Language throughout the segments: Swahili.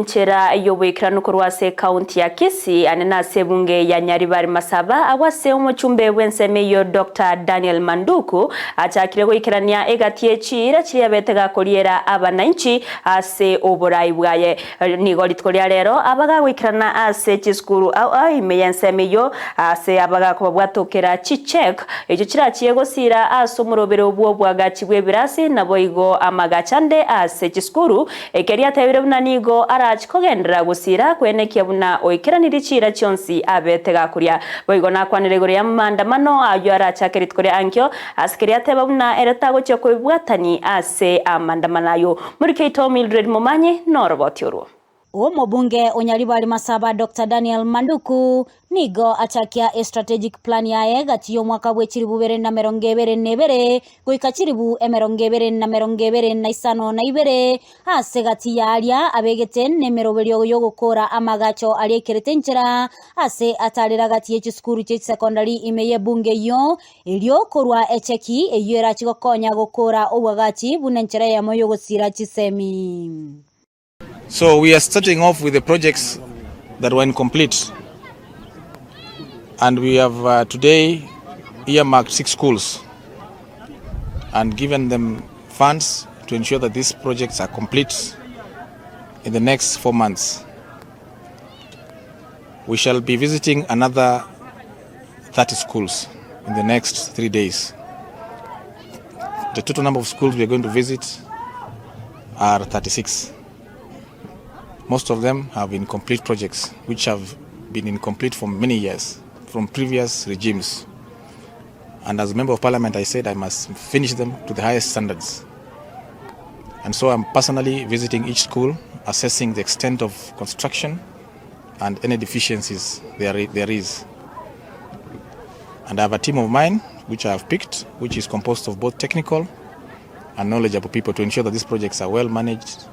enchera yobwekirano korwase county ya Kisii anena sebunge ya Nyaribari Masaba awase omuchumbe wensemeyo Dr. Daniel Manduku achakire goikirania egatie chira chiri betega koriera abananchi ase oborai bwaye nigo litkoria rero abaga goikirana ase chiskuru au imeyensemeyo ase abaga kubwatokera chichek ejo chirachiye gosira ase omurobero bwo bwagachi bwebirasi naboigo amagachande ase chiskuru ekeria tebire nigo arachikogendera gusira kwenekia buna oikiraniri chira chionsi abetega kuria boigo nakwanire gore amandamano ayo arachakeri tkoria ankyo askeria teba buna eretago cyo kwibwatani ase amandamano ayo muri Keito Mildred Momanye norobotyorwo Omubunge Onyaribari Masaba Dr. Daniel Manduku nigo achakia strategic plan yae gatiyo mwaka bwechiribu bere na merongevere nebere goikachiribu emerongevere na isano na ibere ase gati yaria abegete nemeroberio yo gukora amagacho aliekeretenchera ase atarira gati y'ekisukuru cye secondary imeye bunge yo elio korwa echeki eyera chigokonya gukora obwagachi bunenchera ya moyo gosira chisemi. So we are starting off with the projects that were incomplete, and we have today earmarked 6 schools and given them funds to ensure that these projects are complete in the next 4 months. We shall be visiting another 30 schools in the next 3 days. The total number of schools we are going to visit are 36. Most of them have incomplete projects, which have been incomplete for many years, from previous regimes. And as a member of parliament, I said I must finish them to the highest standards. And so I'm personally visiting each school, assessing the extent of construction and any deficiencies there is. And I have a team of mine, which I have picked, which is composed of both technical and knowledgeable people to ensure that these projects are well managed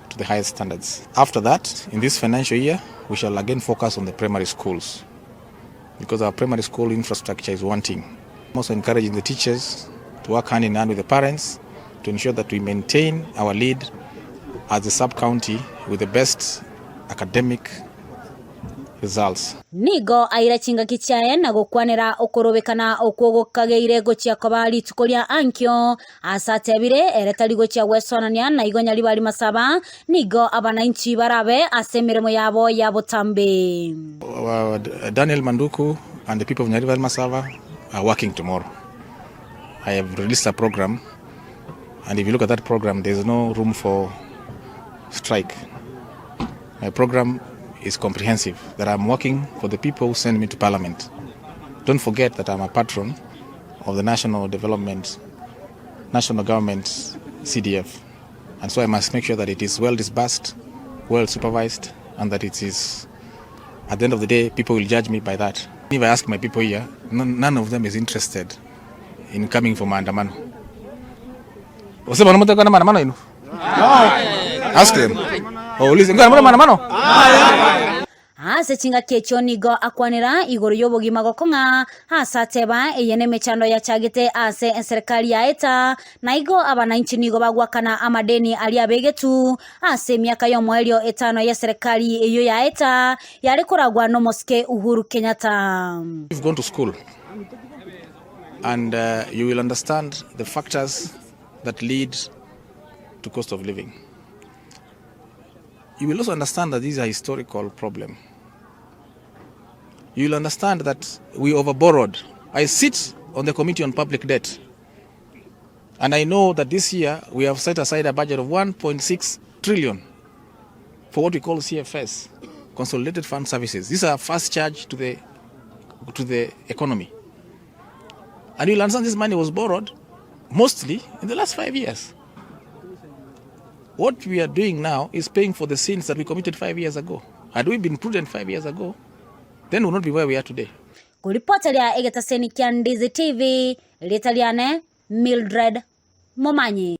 to the highest standards. After that, in this financial year, we shall again focus on the primary schools because our primary school infrastructure is wanting. I'm also encouraging the teachers to work hand in hand with the parents to ensure that we maintain our lead as a sub-county with the best academic results. Nigo aira chinga kichaye na gukwanira okorobekana okwogokageire gochia kobali tukoria ankyo asatebire eretari gochia wesonania na igo Nyaribari Masaba nigo abananchi barabe asemiremo yabo yabotambe. Daniel Manduku and the people of Nyaribari Masaba are working tomorrow. I have released a program, and if you look at that program, there is no room for strike. My program is comprehensive, that I'm working for the people who send me to parliament. Don't forget that I'm a patron of the national government CDF, and so I must make sure that it is well disbursed, well supervised, and that it is, at the end of the day, people will judge me by that. If I ask my people here, none of them is interested in coming for maandamano. Ask them. Oh, listen, ase chinga kecho nigo akwanira igoro yobogima gokonga hasateba eyene mechando ya chagete ase serikali ya eta na igo abananchi nigo bagwakana amadeni ali abegetu ase miaka yo mwelio etano ya serikali eyo ya eta yari koragwa no moske Uhuru Kenyatta. You've gone to school and you will understand the factors that lead to cost of living. You will also understand that this is a historical problem. You will understand that we overborrowed. I sit on the Committee on Public Debt, and I know that this year we have set aside a budget of 1.6 trillion for what we call CFS, Consolidated Fund Services. These are first charge to the economy. And you will understand this money was borrowed mostly in the last 5 years. What we are doing now is paying for the sins that we committed 5 years ago. Had we been prudent 5 years ago, then we would not be where we are today. Kuripotelia egetaseni kia Ndizi TV, Litaliane, Mildred Momanye.